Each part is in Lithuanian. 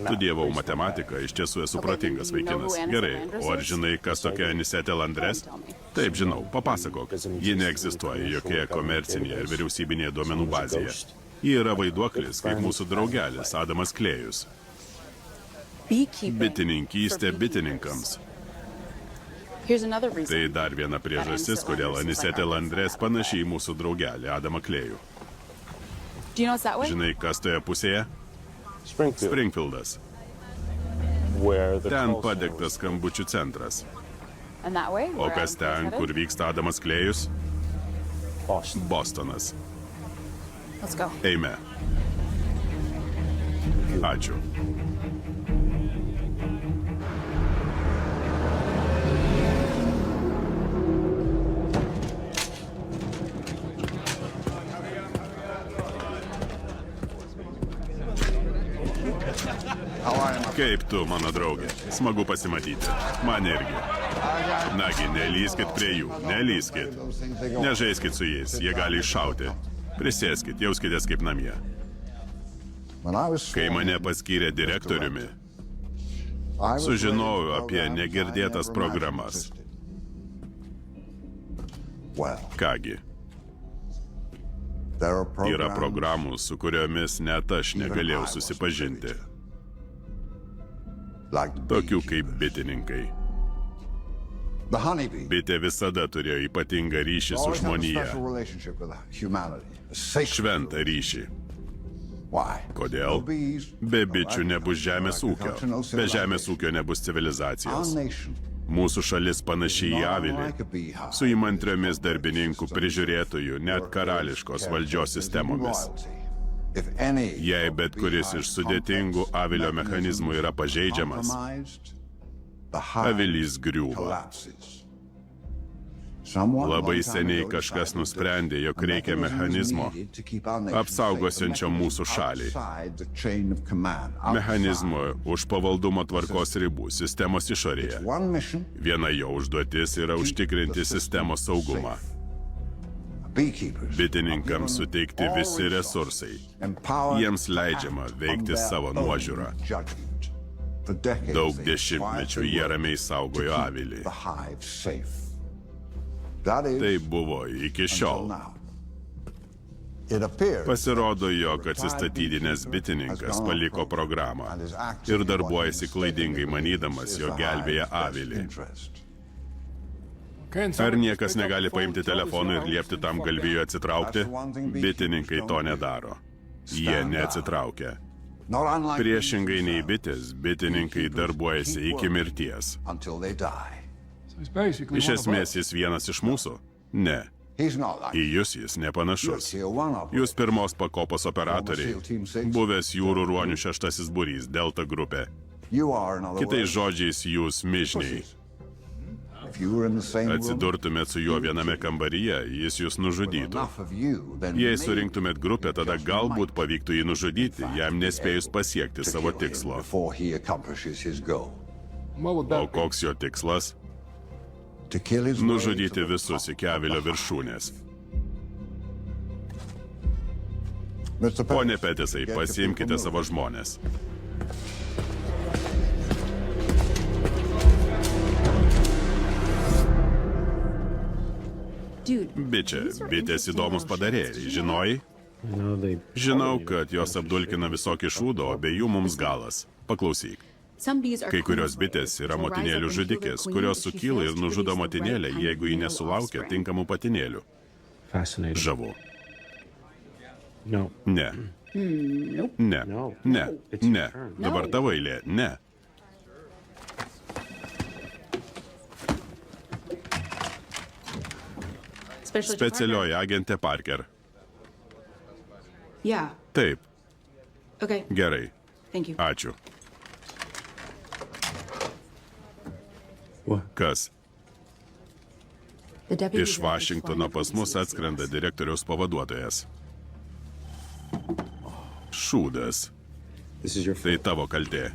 Studijavau matematiką, iš tiesų esu protingas vaikinas. Gerai, o ar žinai, kas tokia Anisete Landres? Taip, žinau, papasakok. Ji neegzistuoja jokioje komercinėje ir vyriausybinėje duomenų bazėje. Ji yra vaiduoklis, kaip mūsų draugelis Adamas Klėjus. Bitininkystė bitininkams. Tai dar viena priežastis, kodėl Anisete Landres panašiai į mūsų draugelį Adamą Klėjų. Žinai, kas toje pusėje? Springfieldas. Ten padegtas skambučių centras. O kas ten, kur vyksta Adamas Klėjus? Bostonas. Eime. Ačiū. Kaip tu, mano draugė? Smagu pasimatyti. Man irgi. Nagi, nelyskit prie jų, nelyskit. Nežaiskit su jais, jie gali iššauti. Prisėskit, jauskitės kaip namie. Kai mane paskyrė direktoriumi, sužinojau apie negirdėtas programas. Kągi. Yra programų, su kuriomis net aš negalėjau susipažinti. Tokių kaip bitininkai. Bitė visada turėjo ypatingą ryšį su žmonija. Šventą ryšį. Kodėl? Be bičių nebus žemės ūkio. Be žemės ūkio nebus civilizacijos. Mūsų šalis panašiai į avilį, su įmantriomis darbininkų prižiūrėtojų, net karališkos valdžios sistemomis. Jei bet kuris iš sudėtingų avilio mechanizmų yra pažeidžiamas, avilys griūva. Labai seniai kažkas nusprendė, jog reikia mechanizmo, apsaugosiančio mūsų šalį. Mechanizmo už pavaldumo tvarkos ribų sistemos išorėje. Viena jo užduotis yra užtikrinti sistemos saugumą. Bitininkams suteikti visi resursai. Jiems leidžiama veikti savo nuožiūrą. Daug dešimtmečių jie ramiai saugojo avilį. Tai buvo iki šiol. Pasirodo, jog atsistatydinęs bitininkas paliko programą ir darbuojasi klaidingai manydamas, jog gelbėja avilį. Ar niekas negali paimti telefonų ir liepti tam galvijui atsitraukti? Bitininkai to nedaro. Jie neatsitraukia. Priešingai nei bitės, bitininkai darbuojasi iki mirties. Iš esmės jis vienas iš mūsų? Ne. Į jūs jis nepanašus. Jūs pirmos pakopos operatoriai, buvęs jūrų ruonių 6 būrys, Delta grupė. Kitais žodžiais, jūs mižniai. Atsidurtumėt su juo viename kambaryje, jis jūs nužudytų. Jei surinktumėt grupę, tada galbūt pavyktų jį nužudyti, jam nespėjus pasiekti savo tikslo. O koks jo tikslas? Nužudyti visus iki avilio viršūnės. Pone Petisai, pasiimkite savo žmones. Bičia, bitės įdomus padarėjai, žinojai? Žinau, kad jos apdulkina visokį šūdą, o be jų mums galas. Paklausyk. Kai kurios bitės yra motinėlių žudikės, kurios sukyla ir nužudo motinėlę, jeigu ji nesulaukia tinkamų patinėlių. Žavu. Ne. Ne. Ne. Ne. Dabar tavo eilė. Ne. Specialioji agentė Parker. Taip. Gerai. Ačiū. Kas? Iš Vašingtono pas mus atskrenda direktoriaus pavaduotojas. Šūdas. Tai tavo kaltė.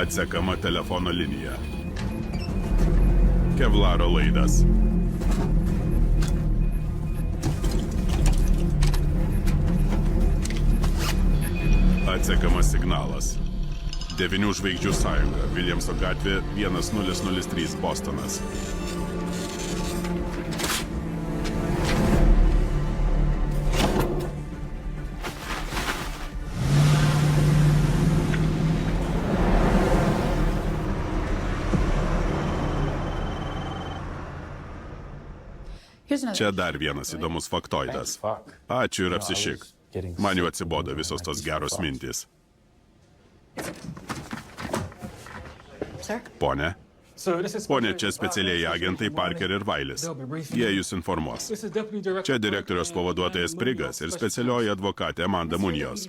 Atsekama telefono linija. Kevlaro laidas. Atsekamas signalas. 9 žvaigždžių sąjunga. Viljamso gatvė 1003 Bostonas. Čia dar vienas įdomus faktoidas. Ačiū ir apsišik. Man jau atsibodo visos tos geros mintys. Pone? Pone, čia specialiai agentai Parker ir Vailis. Jie jūs informuos. Čia direktoriaus pavaduotojas Prigas ir specialioji advokatė Amanda Munijos.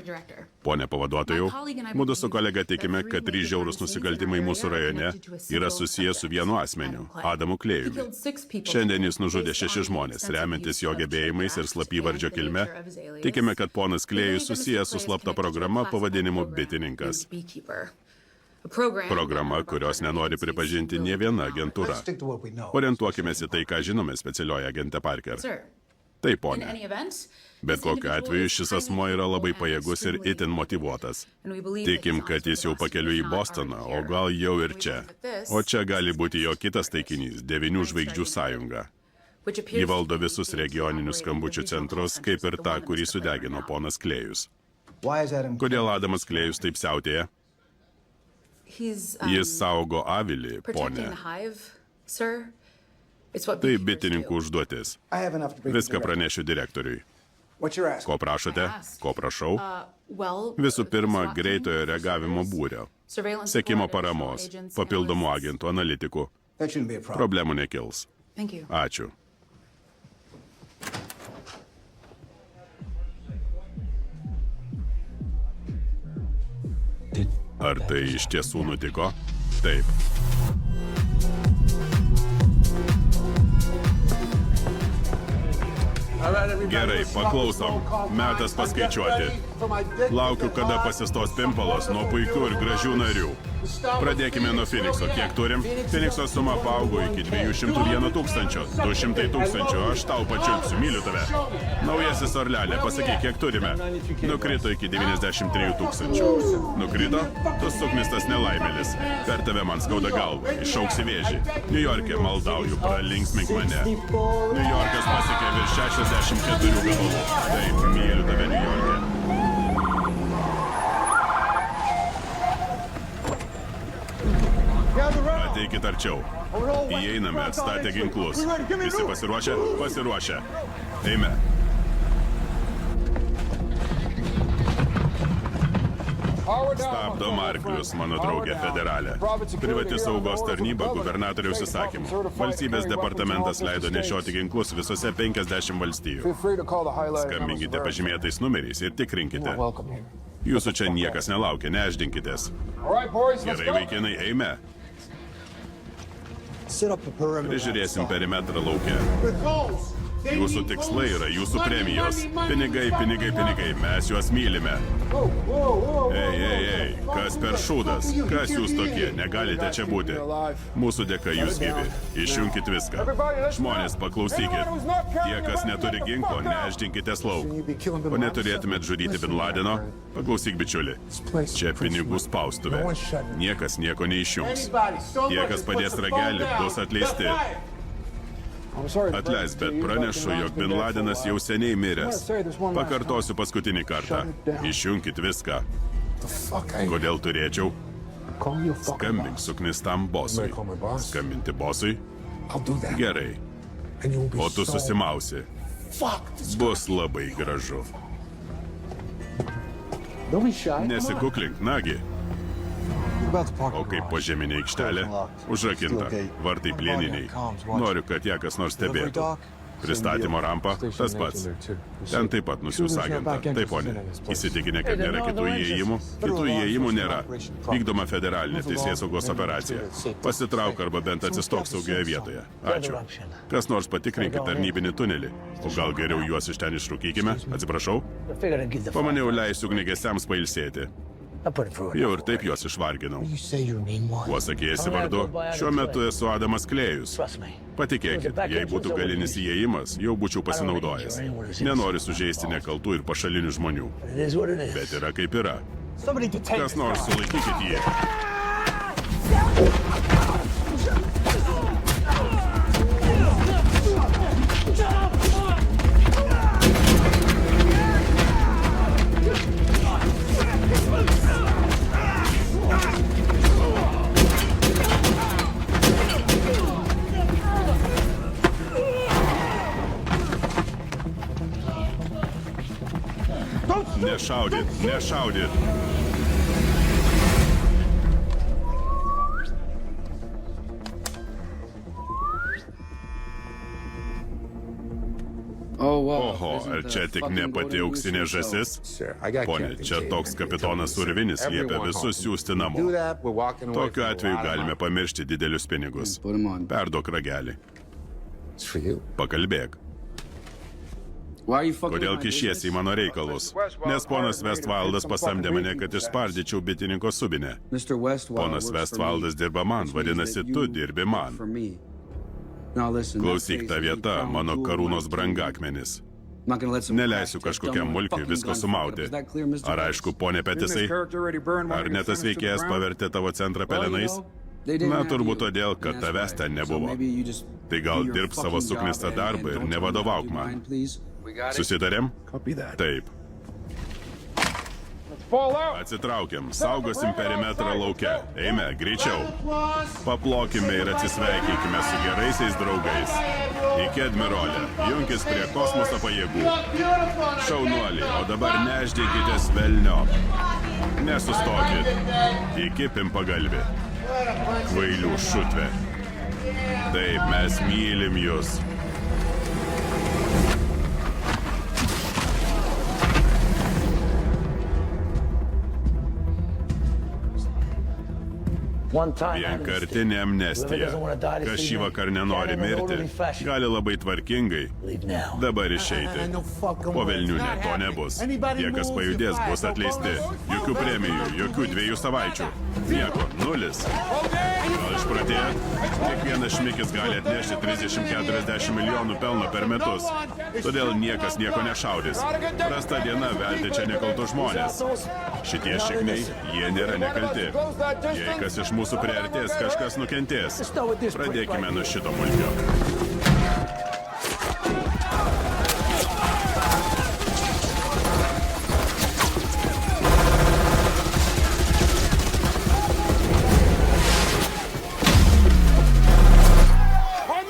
Pone pavaduotojau, mudu su kolega tikime, kad 3 žiaurūs nusikaltimai mūsų rajone yra susijęs su vienu asmeniu, Adamu Klėjumi. Šiandien jis nužudė 6 žmonės, remiantis jo gebėjimais ir slapyvardžio kilme. Tikime, kad ponas Klėjus susijęs su slapta programa pavadinimu Bitininkas. Programa, kurios nenori pripažinti nė viena agentūra. Orientuokime į tai, ką žinome, specialioji agentė Parker. Taip, ponė. Bet kokiu atveju šis asmuo yra labai pajėgus ir itin motyvuotas. Tikim, kad jis jau pakeliu į Bostoną, o gal jau ir čia. O čia gali būti jo kitas taikinys – 9 žvaigždžių sąjunga. Ji valdo visus regioninius skambučių centrus, kaip ir tą, kurį sudegino ponas Klėjus. Kodėl Adamas Klėjus taip siautėja? Jis saugo avilį, ponė. Tai bitininkų užduotis. Viską pranešiu direktoriui. Ko prašote? Ko prašau? Visų pirma, greitojo reagavimo būrio, sekimo paramos, papildomų agentų, analitikų. Problemų nekils. Ačiū. Ar tai iš tiesų nutiko? Taip. Gerai, paklausom. Metas paskaičiuoti. Laukiu, kada pasistos Pimpalas nuo puikių ir gražių narių. Pradėkime nuo Phoenixo. Kiek turim? Phoenixo suma paaugo iki 201 tūkstančio. 200 tūkstančių. Aš tau pačiulpsiu, myliu tave. Naujasis Orleane, pasakyk, kiek turime? Nukrito iki 93 tūkstančių. Nukrito? Tu suknistas nelaimėlis. Per tave man skauda galvą. Išauksi vėžį. New York'e, maldauju, pralinksmink mane. New York'as pasiekė virš 64 gabalų. Taip, myliu tave New York'e. Ateikit arčiau. Įeiname, atstatę ginklus. Visi pasiruošę? Pasiruošę. Eime. Stabdom arklius, mano draugė federalė. Privati saugos tarnyba gubernatoriaus įsakymu. Valstybės departamentas leido nešioti ginklus visose 50 valstijų. Skambinkite pažymėtais numeriais ir tikrinkite. Jūsų čia niekas nelaukia, neždinkitės. Gerai, vaikinai, eime. Prižiūrėsim perimetrą lauke. Jūsų tikslai yra jūsų premijos. Pinigai, pinigai, pinigai. Mes juos mylime. Ei, kas per šūdas? Kas jūs tokie? Negalite čia būti. Mūsų dėka jūs gyvi. Išjunkit viską. Žmonės, paklausykit. Tie, kas neturi ginklo, neždinkitės lauk. O neturėtumėt žudyti Bin Ladeno? Paklausyk, bičiuli. Čia pinigų spaustuvė. Niekas nieko neišjungs. Tie, kas padės ragelį, bus atleisti. Atleisk, bet pranešu, jog Bin Ladenas jau seniai miręs. Pakartosiu paskutinį kartą. Išjunkit viską. Kodėl turėčiau? Skambink suknistam bosui. Skambinti bosui? Gerai. O tu susimausi. Bus labai gražu. Nesikuklink, nagi. O kaip požeminė aikštelė? Užrakinta. Vartai plieniniai. Noriu, kad ją kas nors stebėtų. Pristatymo rampa, tas pats. Ten taip pat nusiųs agentą. Taip, ponė. Įsitikinę, kad nėra kitų įėjimų? Kitų įėjimų nėra. Vykdoma federalinė teisėsaugos operacija. Pasitrauk arba bent atsistok saugioje vietoje. Ačiū. Kas nors patikrinkit tarnybinį tunelį. O gal geriau juos iš ten išrūkykime? Atsiprašau? Pamaniau, leisiu ugniagesiams pailsėti. Jau ir taip juos išvarginau. Kuo sakėsi vardu? Šiuo metu esu Adamas Klėjus. Patikėkit, jei būtų galinis įėjimas, jau būčiau pasinaudojęs. Nenoriu sužeisti nekaltų ir pašalinių žmonių. Bet yra kaip yra. Kas nors sulaikykit jį. Nešaudyt, nešaudyt. Oho, ar čia tik ne pati auksinė žąsis? Pone, čia toks kapitonas Urvinis liepia visus siųsti namo. Tokiu atveju galime pamiršti didelius pinigus. Perduok ragelį. Pakalbėk. Kodėl kišiesi į mano reikalus? Nes ponas Westvaldas pasamdė mane, kad išspardyčiau bitininko subinę. Ponas Westvaldas dirba man, vadinasi, tu dirbi man. Klausyk, ta vieta mano karūnos brangakmenis. Neleisiu kažkokiam mulkiui visko sumauti. Ar aišku, ponė Petisai? Ar ne tas veikėjas pavertė tavo centrą pelenais? Na, turbūt todėl, kad tavęs ten nebuvo. Tai gal dirb savo suknistą darbą ir nevadovauk man. Susitarėm? Taip. Atsitraukiam, saugosim perimetrą lauke. Eime, greičiau. Paplokime ir atsisveikykime su geraisiais draugais. Iki, admirolė, junkis prie kosmoso pajėgų. Šaunuoliai, o dabar neždėkitės velniop. Nesustokit. Iki, pimpagalvi. Kvailių šutvė. Taip, mes mylim jūs. Vienkartinė amnestija. Kas šį vakar nenori mirti, gali labai tvarkingai dabar išeiti. Po velnių ne, to nebus. Tie, kas pajudės, bus atleisti. Jokių premijų, jokių 2 savaičių. Nieko, 0. Gal išpratėjat? Kiekvienas šmikis gali atnešti 30-40 milijonų pelno per metus. Todėl niekas nieko nešaudys. Prasta diena velti čia nekaltus žmonės. Šitie šikniai, jie nėra nekalti. Jei kas iš mūsų priartės, kažkas nukentės. Pradėkime nuo šito mulkio.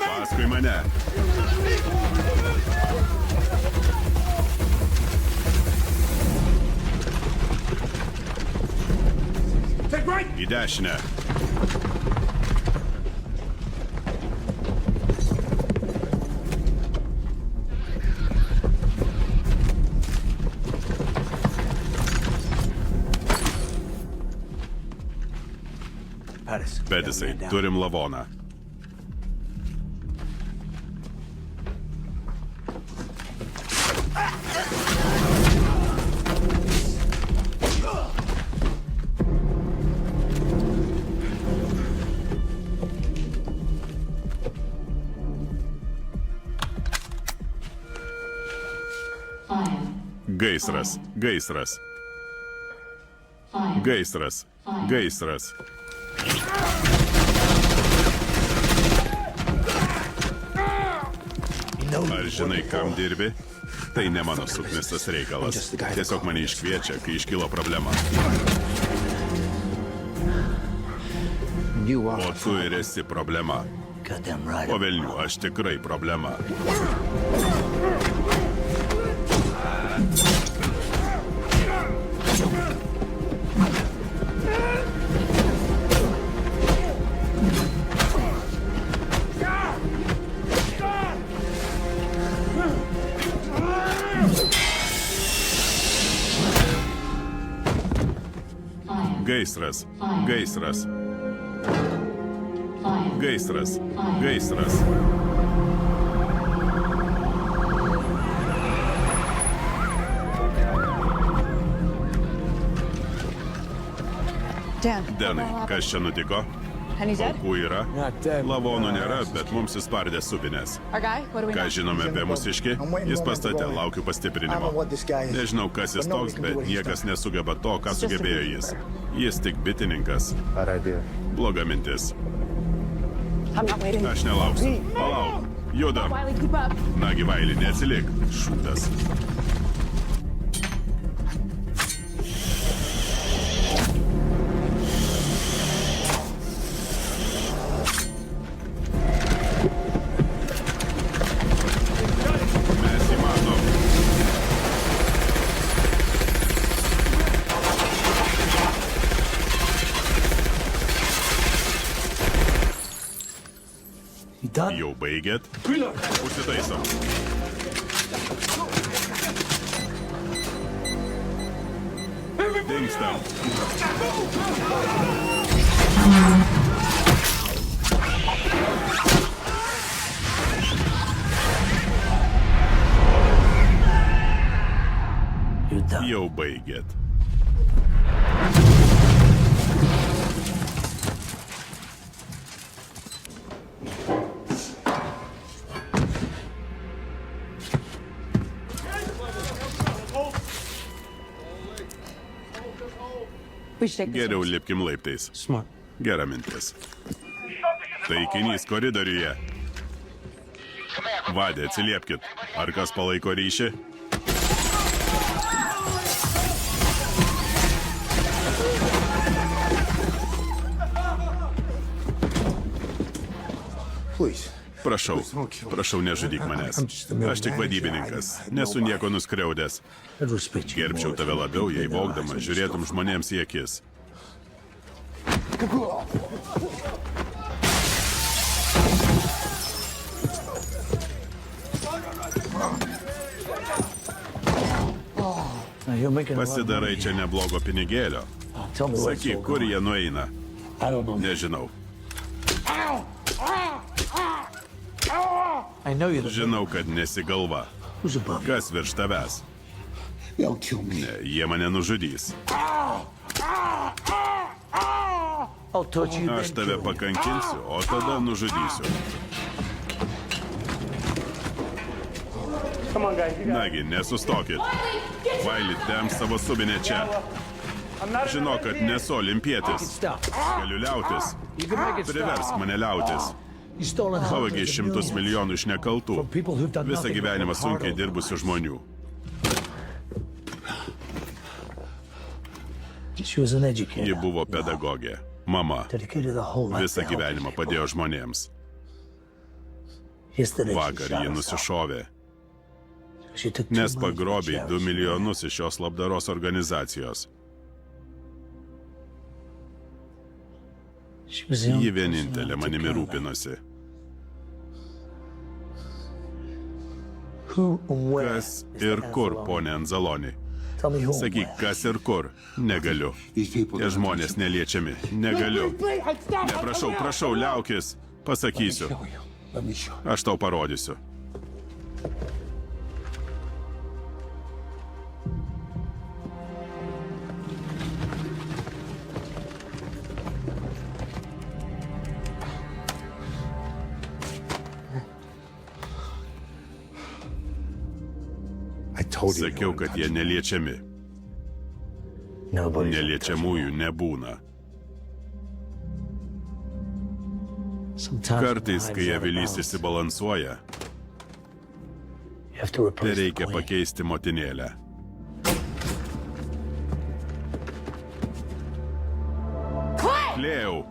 Paskui mane. Į dešinę. Petisai, turim lavoną. Gaisras, gaisras. Gaisras, gaisras. Ar žinai, kam dirbi? Tai ne mano suknistas reikalas. Tiesiog mane iškviečia, kai iškilo problema. O tu ir esi problema. Po velnių, aš tikrai problema. Gaisras, gaisras. Gaisras, gaisras. Denai, kas čia nutiko? Aukų yra? Lavonų nėra, bet mums įspardė subinės. Ką žinome apie mūsiškį? Jis pastate, laukiu pastiprinimo. Nežinau, kas jis toks, bet niekas nesugeba to, ką sugebėjo jis. Jis tik bitininkas. Bloga mintis. Aš nelauksiu. Palauk. Judam. Nagi, Vaili, neatsilik. Šūdas. Jau baigėt? Užsitaisom. Dingstam. Jau baigėt. Geriau lipkim laiptais. Gera mintis. Taikinys koridoriuje. Vadė, atsiliepkit. Ar kas palaiko ryšį? Prašau, nežudyk manęs. Aš tik vadybininkas. Nesu nieko nuskriaudęs. Gerbčiau tave labiau, jei vogdamas žiūrėtum žmonėms į akis. Pasidarai čia neblogo pinigėlio. Sakyk, kur jie nueina? Nežinau. Žinau, kad nesi galva. Kas virš tavęs? Ne, jie mane nužudys. Aš tave pakankinsiu, o tada nužudysiu. Nagi, nesustokit. Vaili, tem savo subinę čia. Žinau, kad nesu olimpietis. Galiu liautis. Priversk mane liautis. Pavagiai 100 milijonų iš nekaltų. Visą gyvenimą sunkiai dirbusių žmonių. Ji buvo pedagogė. Mama. Visą gyvenimą padėjo žmonėms. Vakar ji nusišovė. Nes pagrobė 2 milijonus iš šios labdaros organizacijos. Ji vienintelė manimi rūpinosi. Kas ir kur, ponė Anzaloni? Sakyk, kas ir kur? Negaliu. Tie žmonės neliečiami. Negaliu. Ne, prašau, liaukis. Pasakysiu. Aš tau parodysiu. Sakiau, kad jie neliečiami. Neliečiamųjų nebūna. Kartais, kai avilys išsibalansuoja, tai reikia pakeisti motinėlę. Klėjau.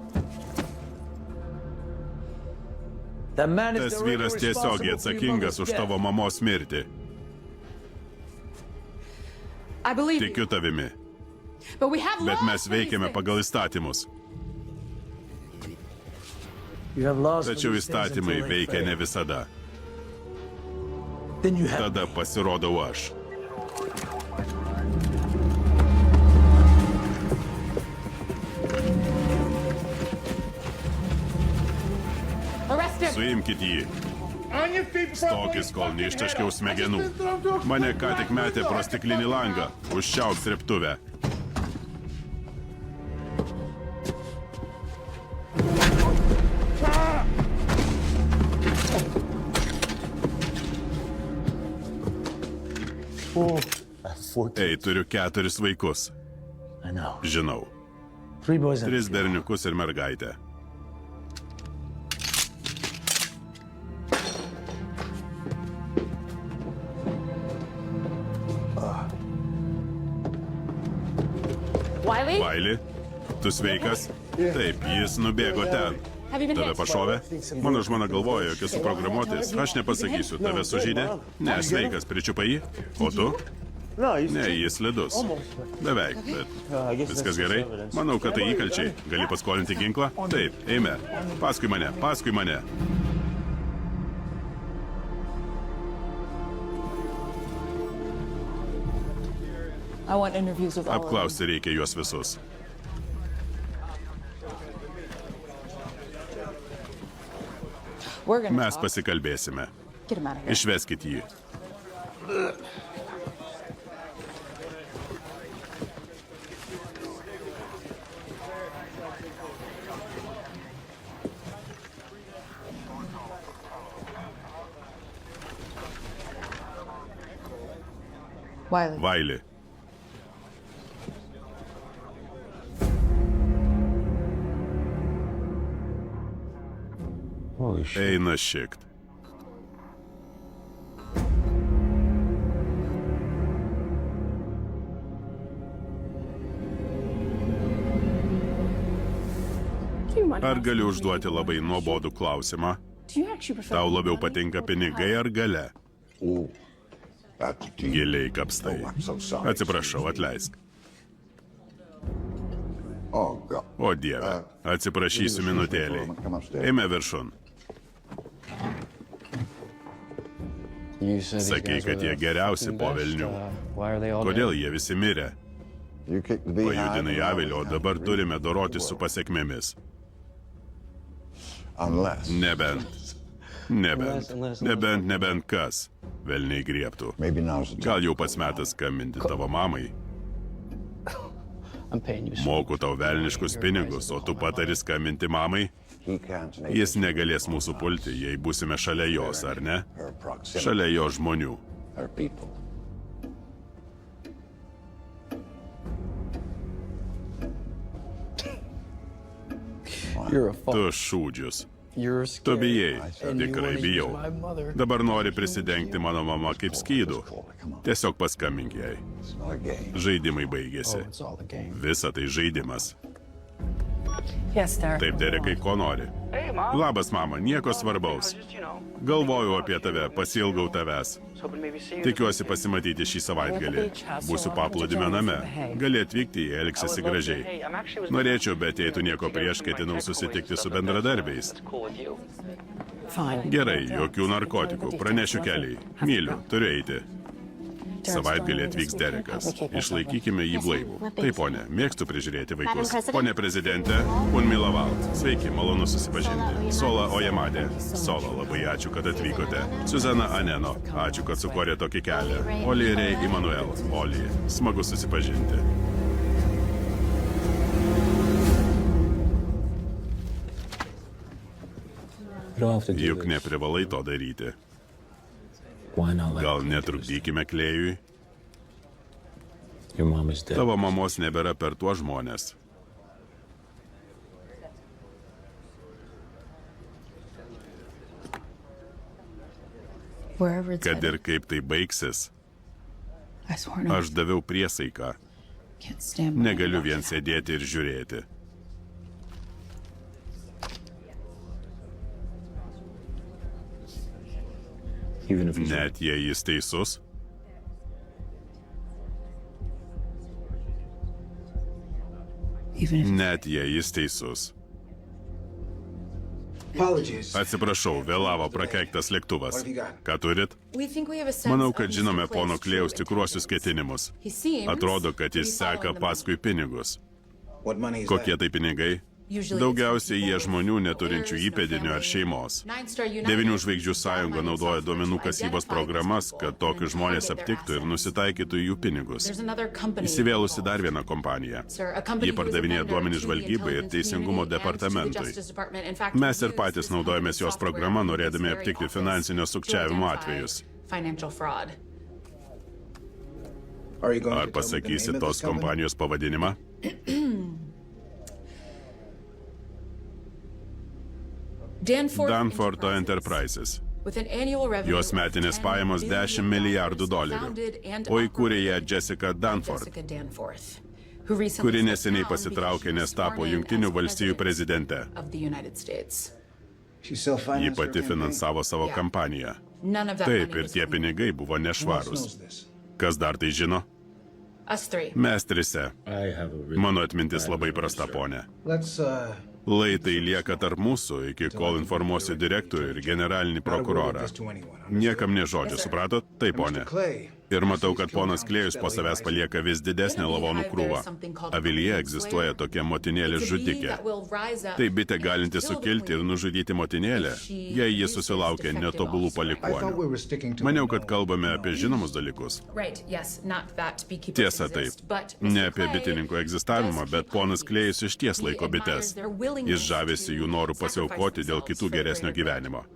Tas vyras tiesiogiai atsakingas už tavo mamos mirtį. Tikiu tavimi. Bet mes veikiame pagal įstatymus. Tačiau įstatymai veikia ne visada. Tada pasirodau aš. Suimkit jį. Stokis, kol neištaškiau smegenų. Mane ką tik metė pro stiklinį langą. Užčiauk srėbtuvę. Ei, turiu 4 vaikus. Žinau. 3 berniukus ir mergaitę. Wiley, tu sveikas? Taip, jis nubėgo ten. Tave pašovė? Mano žmona galvoja, jog esu programuotis. Aš nepasakysiu, tave sužydė? Ne, sveikas, pričiupai jį. O tu? Ne, jis slidus. Beveik, bet viskas gerai? Manau, kad tai įkalčiai. Gali paskolinti ginklą? Taip, eime. Paskui mane, paskui mane. Apklausti reikia juos visus. Mes pasikalbėsime. Išveskit jį. Wiley. Eina šikt. Ar galiu užduoti labai nuobodų klausimą? Tau labiau patinka pinigai ar galia? Giliai kapstai. Atsiprašau, atleisk. O Dieve, atsiprašysiu minutėliai. Eime viršun. Sakei, kad jie geriausi po velnių. Kodėl jie visi mirė? Pajudinai avilį, o dabar turime doroti su pasekmėmis. Nebent kas. Velniai griebtų. Gal jau pats metas skambinti tavo mamai. Moku tau velniškus pinigus, o tu patari skambinti mamai? Jis negalės mūsų pulti, jei būsime šalia jos, ar ne? Šalia jo žmonių. Tu šūdžius. Tu bijai, tikrai bijau. Dabar nori prisidengti mano mama kaip skydų. Tiesiog paskambink jai. Žaidimai baigėsi. Visa tai žaidimas. Taip, Derekai, ko nori? Labas, mama, nieko svarbaus. Galvojau apie tave, pasiilgau tavęs. Tikiuosi pasimatyti šį savaitgalį. Būsiu paplūdimio name. Gali atvykti, jei elgsiesi gražiai. Norėčiau, bet jei tu nieko prieš, ketinau susitikti su bendradarbiais. Gerai, jokių narkotikų, pranešiu keliai. Myliu, turiu eiti. Savaitgalį atvyks Derekas. Išlaikykime jį blaivų. Taip, ponė, mėgstu prižiūrėti vaikus. Pone prezidente, Unmilaval. Sveiki, malonu susipažinti. Sola Ojamadė. Sola, labai ačiū, kad atvykote. Suzana Aneno. Ačiū, kad sukorė tokį kelią. Oli Rei Immanuel. Oli. Smagu susipažinti. Juk neprivalai to daryti. Gal netrukdykime Klėjui? Tavo mamos nebėra per tuos žmonės. Kad ir kaip tai baigsis, aš daviau priesaiką. Negaliu vien sėdėti ir žiūrėti. Net jei jis teisus? Net jei jis teisus. Atsiprašau, vėlavo prakeiktas lėktuvas. Ką turit? Manau, kad žinome pono Klėjaus tikruosius ketinimus. Atrodo, kad jis seka paskui pinigus. Kokie tai pinigai? Daugiausiai jie žmonių neturinčių įpėdinių ar šeimos. 9 žvaigždžių sąjunga naudoja duomenų kasybos programas, kad tokius žmonės aptiktų ir nusitaikytų jų pinigus. Įsivėlusi dar viena kompanija. Ji pardavinėja duomenys žvalgybai ir teisingumo departamentui. Mes ir patys naudojamės jos programą, norėdami aptikti finansinio sukčiavimo atvejus. Ar pasakysi tos kompanijos pavadinimą? Danforto Enterprises. Jos metinės pajamos $10 milijardų, o įkūrė ją Jessica Danforth, kuri neseniai pasitraukė, nes tapo Jungtinių valstijų prezidente. Ji pati finansavo savo kampaniją. Taip, ir tie pinigai buvo nešvarūs. Kas dar tai žino? Mes trise. Mano atmintis labai prasta, ponė. Laitai lieka tarp mūsų, iki kol informuosiu direktorių ir generalinį prokurorą. Niekam nė žodžio, supratot? Taip, ponė. Ir matau, kad ponas Klėjus po savęs palieka vis didesnę lavonų krūvą. Avilyje egzistuoja tokia motinėlė žudikė. Tai bitė galinti sukilti ir nužudyti motinėlę, jei ji susilaukia netobulų palikuonių. Maniau, kad kalbame apie žinomus dalykus. Tiesa, taip. Ne apie bitininko egzistavimą, bet ponas Klėjus išties laiko bites. Jis žavėsi jų norų pasiaukoti dėl kitų geresnio gyvenimo.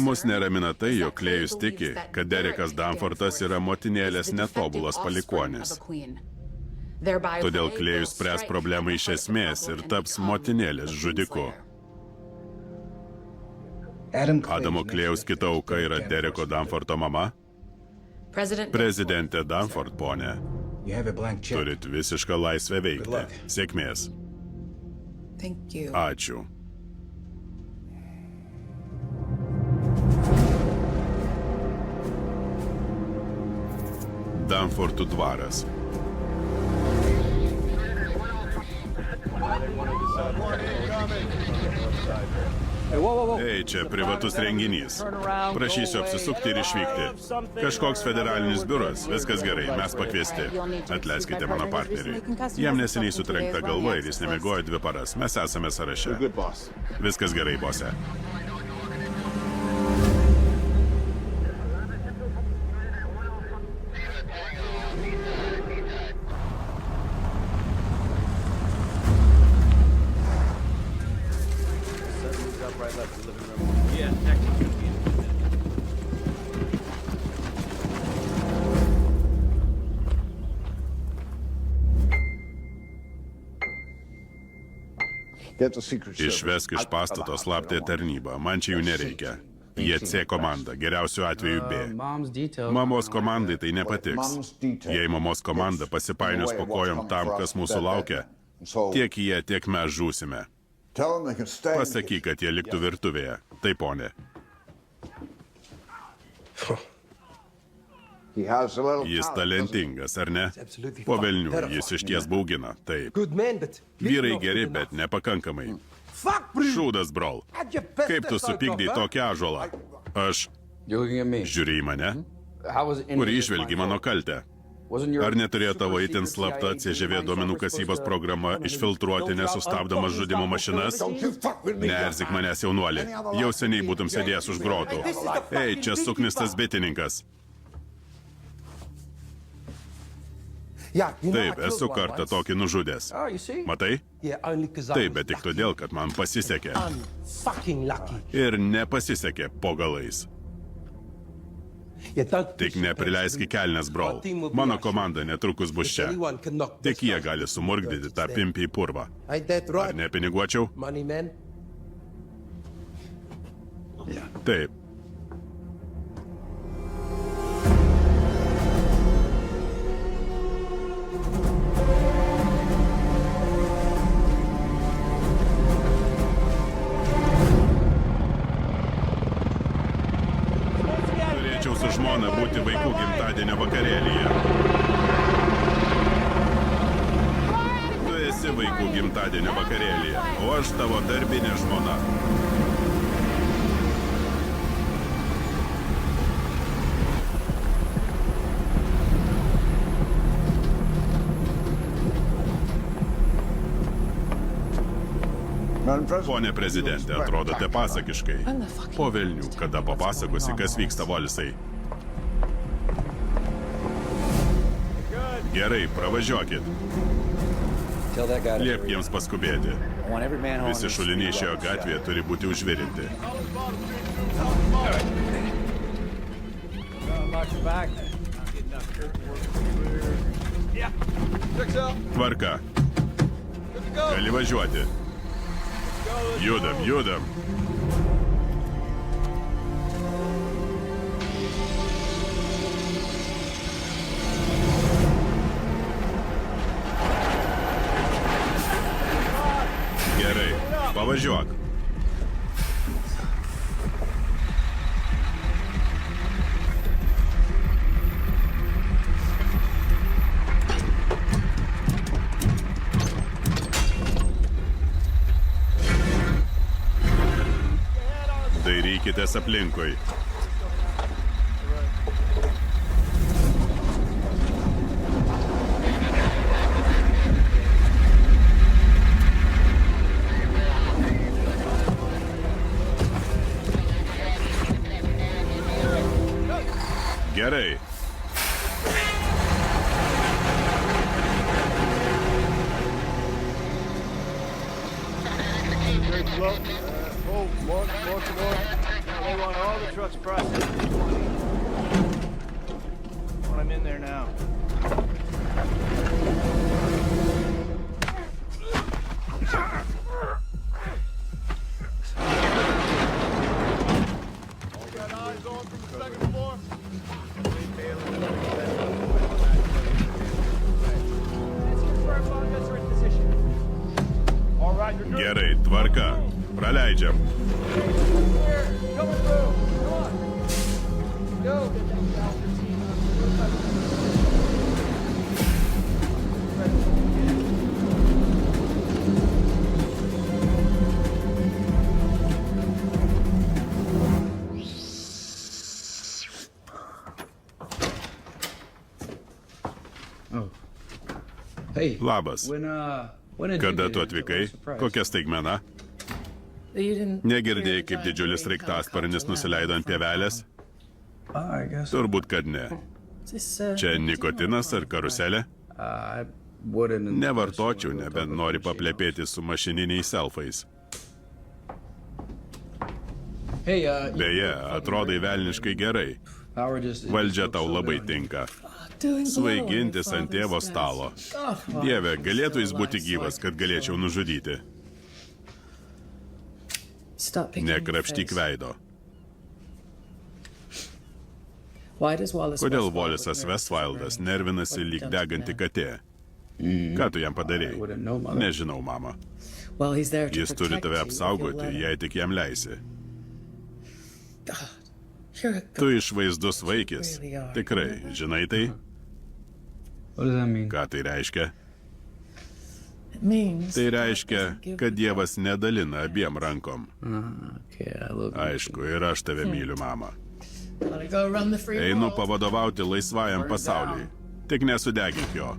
Mus neramina tai, jog Klėjus tiki, kad Derekas Danfortas yra motinėlės netobulas palikuonis. Todėl Klėjus spręs problemą iš esmės ir taps motinėlės žudiku. Adamo Klėjaus kita auka yra Dereko Danforto mama? Prezidentė Danforth, ponė. Turit visišką laisvę veikti. Sėkmės. Ačiū. Danfortų dvaras. Ei, čia privatus renginys. Prašysiu apsisukti ir išvykti. Kažkoks federalinis biuras, viskas gerai, mes pakviesti. Atleiskite mano partneriui. Jam neseniai sutrenkta galva ir jis nemiegojo 2 paras. Mes esame sąraše. Viskas gerai, bose. Išvesk iš pastato slaptąją tarnybą. Man čia jų nereikia. Jie C komanda, geriausiu atveju B. Mamos komandai tai nepatiks. Jei mamos komanda pasipainios po kojom tam, kas mūsų laukia, tiek jie, tiek mes žūsime. Pasakyk, kad jie liktų virtuvėje. Taip, ponė. Jis talentingas, ar ne? Po velnių, jis išties baugina, taip. Vyrai geri, bet nepakankamai. Šūdas, brol. Kaip tu supykdei tokį ąžuolą? Aš... Žiūri į mane? Kur išvelgi mano kaltę? Ar neturėjo tavo itin slapta CŽV duomenų kasybos programa išfiltruoti nesustabdomas žudimo mašinas? Neerzik manęs, jaunuoli. Jau seniai būtum sėdėjęs už grotų. Ei, čia suknistas bitininkas. Taip, esu kartą tokį nužudęs. Matai? Taip, bet tik todėl, kad man pasisekė. Ir nepasisekė po galais. Tik neprileisk į kelnes, brol. Mano komanda netrukus bus čia. Tik jie gali sumurgdyti tą pimpį į purvą. Ar nepiniguočiau? Taip. Su žmona būti vaikų gimtadienio vakarėlyje. Tu esi vaikų gimtadienio vakarėlyje, o aš tavo darbinė žmona. Pone prezidente, atrodote pasakiškai. Po velnių, kada papasakosi, kas vyksta Volsai. Gerai, pravažiuokit. Liepk jiems paskubėti. Visi šuliniai šioje gatvėje turi būti užvirinti. Tvarka. Gali važiuoti. Judam, judam. Gerai, pavažiuok. Dairykitės aplinkui. Gerai. I'm in there now. Gerai, tvarka. Praleidžiam. Labas. Kada tu atvykai? Kokia staigmena? Negirdėjai, kaip didžiulis sraigtasparnis nusileido ant pievelės? Turbūt, kad ne. Čia nikotinas ar karuselė? Nevartočiau, nebent nori paplepėti su mašininiais selfais. Beje, atrodai velniškai gerai. Valdžia tau labai tinka. Svaigintis ant tėvo stalo. Dieve, galėtų jis būti gyvas, kad galėčiau nužudyti. Nekrapštyk veido. Kodėl Wallace'as Westfildas nervinasi lyg deganti katė? Ką tu jam padarėjai? Nežinau, mama. Jis turi tave apsaugoti, jei tik jam leisi. Tu išvaizdus vaikis. Tikrai, žinai tai? Ką tai reiškia? Tai reiškia, kad Dievas nedalina abiem rankom. Aišku, ir aš tave myliu, mama. Einu pavadovauti laisvajam pasauliui. Tik nesudegink jo.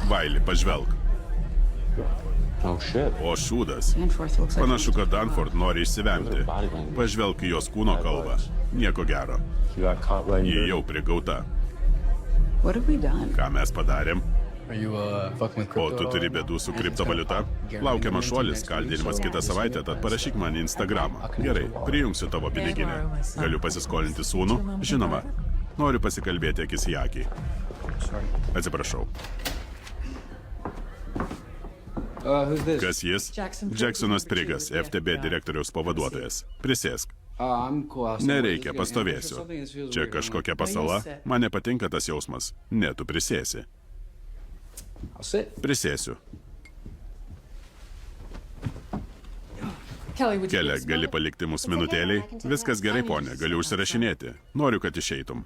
Vaili, pažvelk. O šūdas. Panašu, kad Danforth nori išsivemti. Pažvelk į jos kūno kalbą. Nieko gero. Ji jau prigauta. Ką mes padarėm? O tu turi bėdų su kriptovaliuta? Laukiamas šuolis, kaldinimas kitą savaitę, tad parašyk man į Instagramą. Gerai, prijungsiu tavo piniginę. Galiu pasiskolinti sūnų? Žinoma. Noriu pasikalbėti akis į akį. Atsiprašau. Who's this? Kas jis? Jacksonas Prigas, FTB direktoriaus pavaduotojas. Prisėsk. I'm cool. Nereikia, pastovėsiu. Čia kažkokia pasala. Man nepatinka tas jausmas. Ne, tu prisėsi. I'll sit. Prisėsiu. Kelė, gali palikti mus minutėliai? Viskas gerai, ponė, galiu užsirašinėti. Noriu, kad išeitum.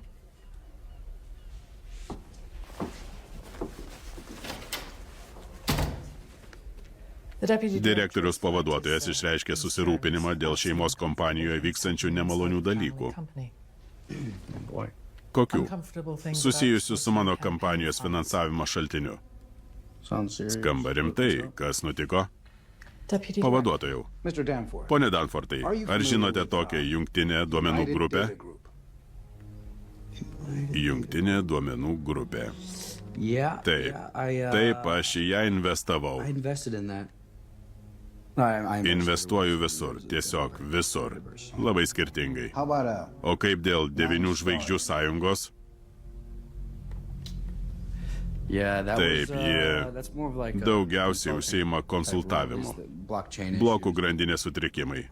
Direktorius pavaduotojas išreiškė susirūpinimą dėl šeimos kompanijoje vykstančių nemalonių dalykų. Kokių? Susijusių su mano kampanijos finansavimo šaltiniu. Skamba rimtai. Kas nutiko? Pavaduotojau. Mr. Danforth. Pone Danfortai, ar žinote tokią jungtinę duomenų grupę? Jungtinė duomenų grupė. Yeah. Taip. I Taip, aš į ją investavau. invested in that. Investuoju visur, tiesiog visur. Labai skirtingai. How about O kaip dėl 9 žvaigždžių sąjungos? Yeah, that Taip, was, jie that's more of like a daugiausiai consulting užsiima type konsultavimu. role, is the blockchain Blokų issues. grandinės sutrikimai.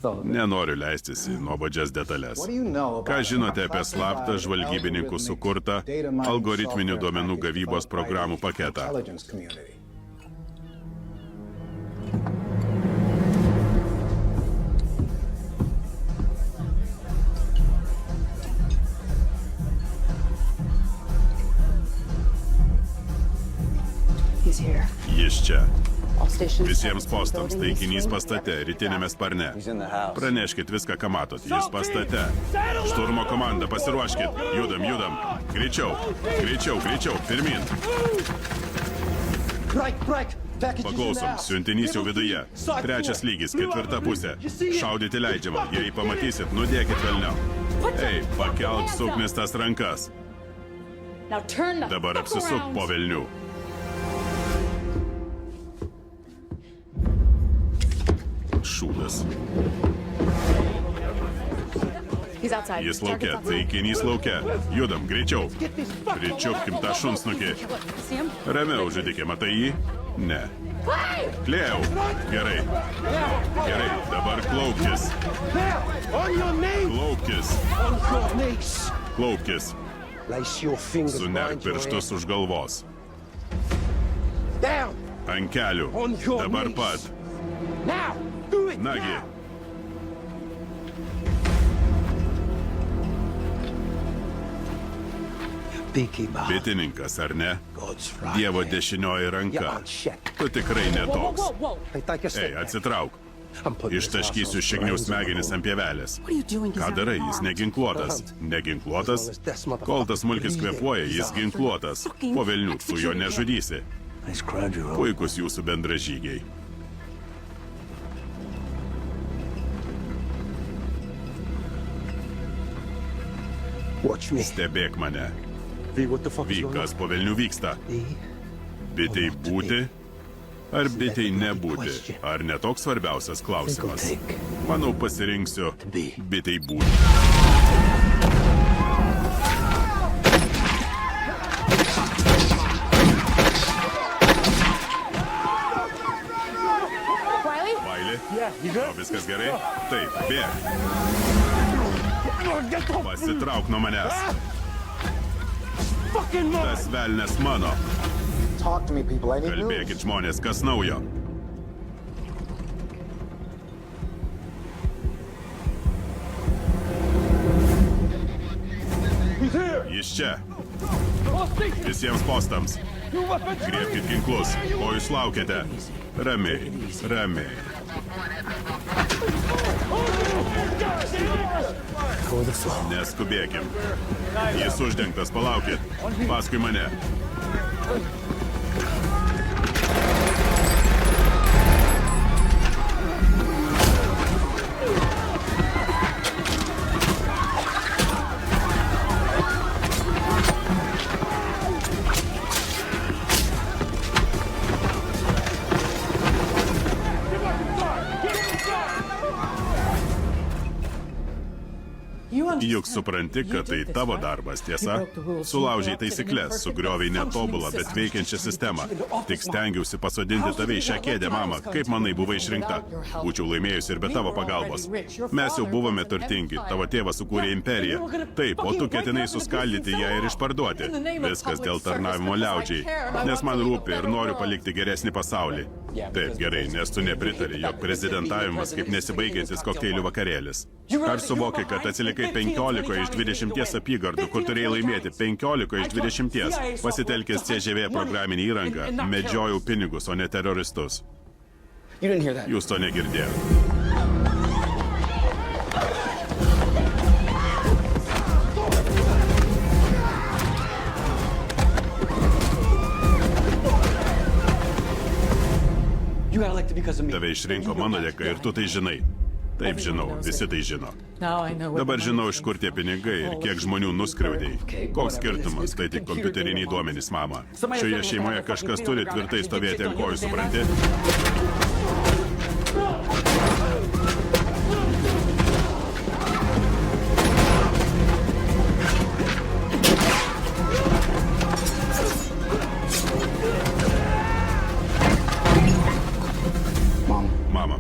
So, Nenoriu leistis į nuobodžias detalės. What do you know about Ką žinote apie slaptą žvalgybininkų sukurtą algoritminių duomenų gavybos programų paketą? intelligence community? He's here. Jis čia. All stations. Visiems postams taikinys pastate, rytinėme sparne. Praneškit viską, ką matot. Jis pastate. Šturmo komanda, pasiruoškit. Judam, judam. Greičiau, greičiau, greičiau. Pirmin. Paklausom, siuntinys jau viduje. 3 lygis, 4 pusė. Šaudyti leidžiama. Jei pamatysit, nudėkit velniau. Ei, pakelk suknistas rankas. Now turn the Dabar fuck apsisuk around. po velnių. Šūdas. He's outside. Jis laukia, taikinys laukia. Judam, greičiau. Pričiupkim tą šunsnukį. See him? Ramiau, žudikė, matai jį? Ne. Klėjau. Gerai. Gerai, dabar klaupkis. Klaupkis. Klaupkis. Sunerk pirštus už galvos. Ant kelių. Dabar pat. Nagi. Bitininkas, ar ne? Dievo dešinioji ranka. Tu tikrai netoks. Ei, atsitrauk. Ištaškysiu šignių smegenis ant pievelės. Ką darai, jis neginkluotas. Neginkluotas? Kol tas smulkis kvėpuoja, jis ginkluotas. Po velnių, tu jo nežudysi. Puikus jūsų bendražygiai. Stebėk mane. Vyk, kas po velnių vyksta? Bitei būti? Ar bitei nebūti? Ar netoks svarbiausias klausimas? Manau, pasirinksiu bitei būti. Riley? Vaili? O viskas gerai? Taip, bėg. Pasitrauk nuo manęs. Tas velnes mano. Talk to me, people. I need Kalbėkit žmonės, kas naujo. Jis čia. Visiems postams. Griebkit ginklus. Ko jūs laukiate? Ramiai, ramiai. Neskubėkim. Jis uždengtas, palaukit. Paskui mane. Juk supranti, kad tai tavo darbas, tiesa? Sulaužiai taisyklės, sugriovei netobulą, bet veikiančią sistemą. Tik stengiausi pasodinti tave į šią kėdę, mama. Kaip manai buvai išrinkta? Būčiau laimėjusi ir be tavo pagalbos. Mes jau buvome turtingi, tavo tėvas sukūrė imperiją. Taip, o tu ketinai suskaldyti ją ir išparduoti. Viskas dėl tarnavimo liaudžiai. Nes man rūpi ir noriu palikti geresnį pasaulį. Taip, gerai, nes tu nepritari, jog prezidentavimas kaip nesibaigiantis kokteilių vakarėlis. Ar suvoki, kad atsilikai 15 iš 20 apygardų, kur turėjai laimėti 15 iš 20, pasitelkęs CŽV programinį įrangą, medžiojau pinigus, o ne teroristus. Jūs to negirdėjote. Tave išrinko mano dėka ir tu tai žinai. Taip žinau, visi tai žino. Dabar žinau, iš kur tie pinigai ir kiek žmonių nuskriaudėjai. Koks skirtumas, tai tik kompiuteriniai duomenys, mama. Šioje šeimoje kažkas turi tvirtai stovėti ant kojų, supranti?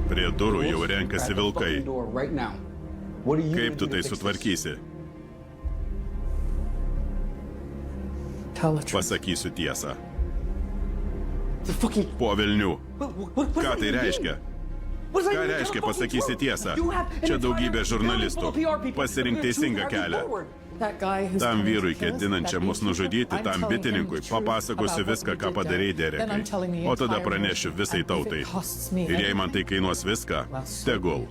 Prie durų jau renkasi vilkai. Kaip tu tai sutvarkysi? Pasakysiu tiesą. Po velnių. Ką tai reiškia? Ką reiškia pasakysi tiesą? Čia daugybė žurnalistų. Pasirink teisingą kelią. Tam vyrui, ketinančiam mus nužudyti, tam bitininkui, papasakosiu viską, ką padarei, Derekai. O tada pranešiu visai tautai. Ir jei man tai kainuos viską, tegul.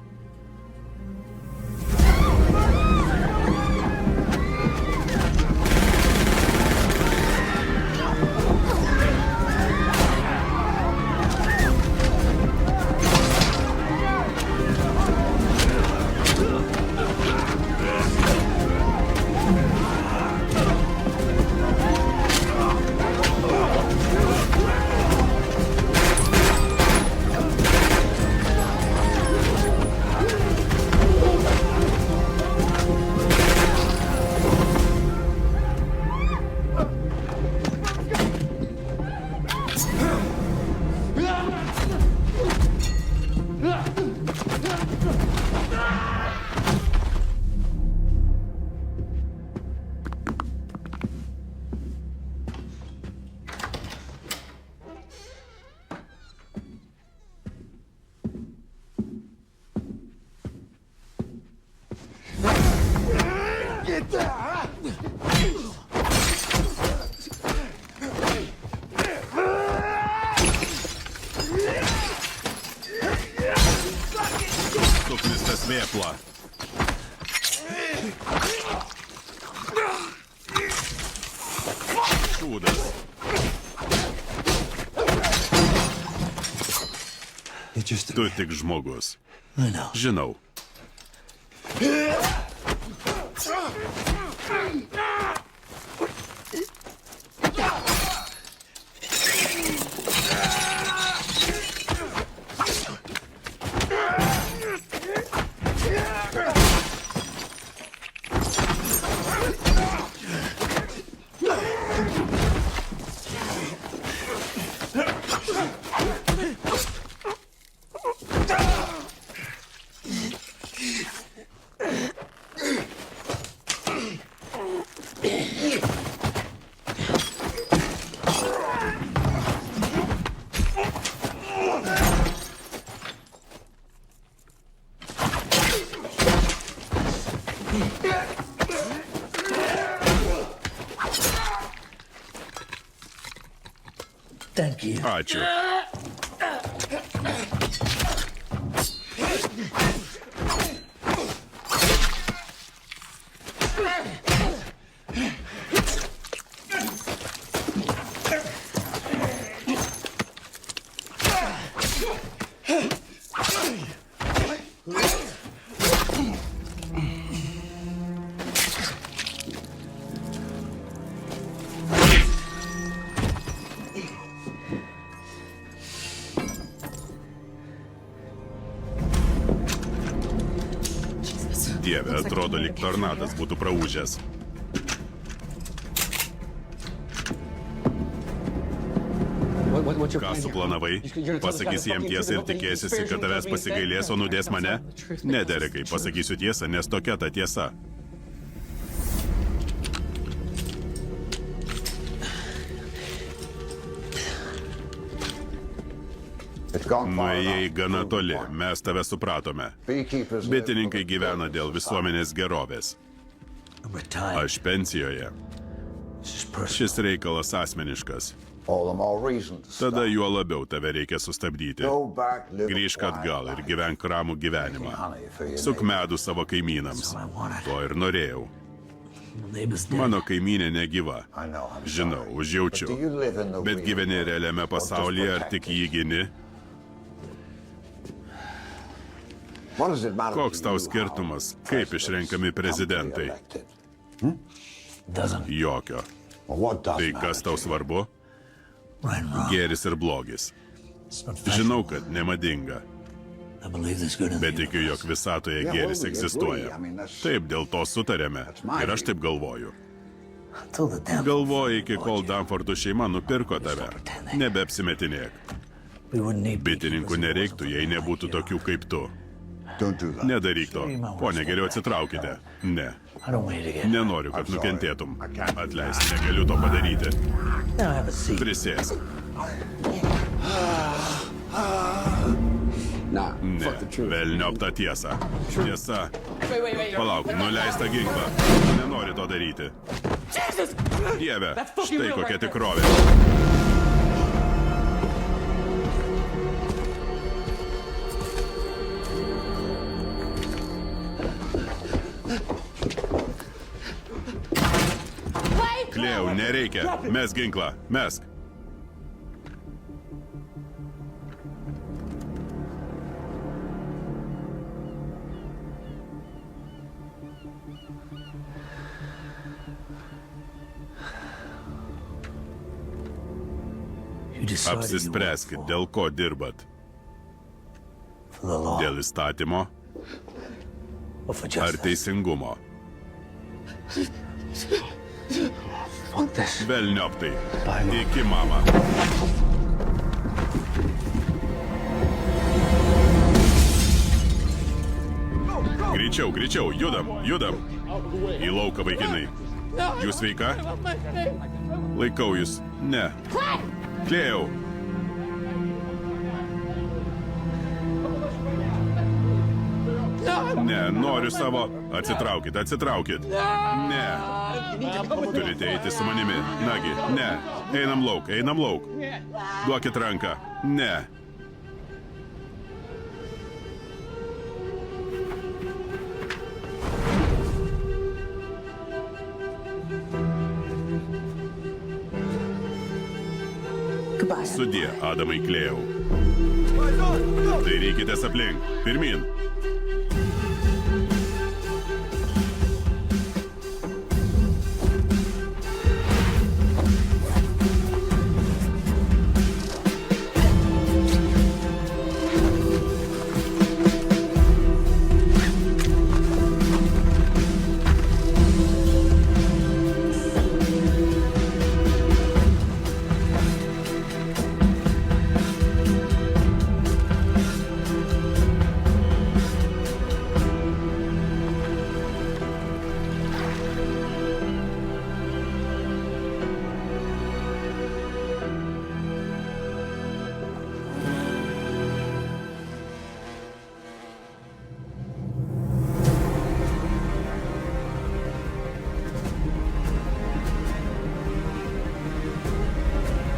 Suknistas vėpla. Šūdas. Tu tik žmogus. Žinau. Ačiū. Dieve, atrodo, lyg tornadas būtų praūžęs. Ką suplanavai? Pasakysi jam tiesą ir tikėsiesi, kad tavęs pasigailės, o nudės mane? Ne, Derekai, pasakysiu tiesą, nes tokia ta tiesa. Nuėjai gana toli, mes tave supratome. Bitininkai gyvena dėl visuomenės gerovės. Aš pensijoje. Šis reikalas asmeniškas. Tada juo labiau tave reikia sustabdyti. Grįžk atgal ir gyvenk ramų gyvenimą. Suk medų savo kaimynams. To ir norėjau. Mano kaimynė negyva. Žinau, užjaučiu. Bet gyveni realiame pasaulyje, ar tik jį gini? Koks tau skirtumas, kaip išrenkami prezidentai? Jokio. Tai kas tau svarbu? Gėris ir blogis. Žinau, kad nemadinga. Bet tikiu, jog visatoje gėris egzistuoja. Taip, dėl to sutarėme. Ir aš taip galvoju. Galvoju, iki kol Danfordo šeima nupirko tave. Nebeapsimetinėk. Bitininkų nereiktų, jei nebūtų tokių kaip tu. Nedaryk to. Pone, geriau atsitraukite. Ne. Nenoriu, kad nukentėtum. Atleisk, negaliu to padaryti. Prisėsk. Ne, velniop tą tiesą. Tiesa. Palauk, nuleis tą ginklą. Nenori to daryti. Dieve, štai kokia tikrovė. Klėjau, nereikia. Mesk ginklą. Mesk. Apsispręskit, dėl ko dirbat. Dėl įstatymo ar teisingumo. Velniop tai. Iki, mama. Greičiau, greičiau, judam, judam. Į lauką, vaikinai. Jūs sveika? Laikau jūs. Ne. Klėjau. Ne, noriu savo. Atsitraukit, atsitraukit. Ne. Turite eiti su manimi. Nagi, ne. Einam lauk, einam lauk. Duokit ranką. Ne. Sudie, Adamai Klėjau. Tai reikitės aplink. Pirmin.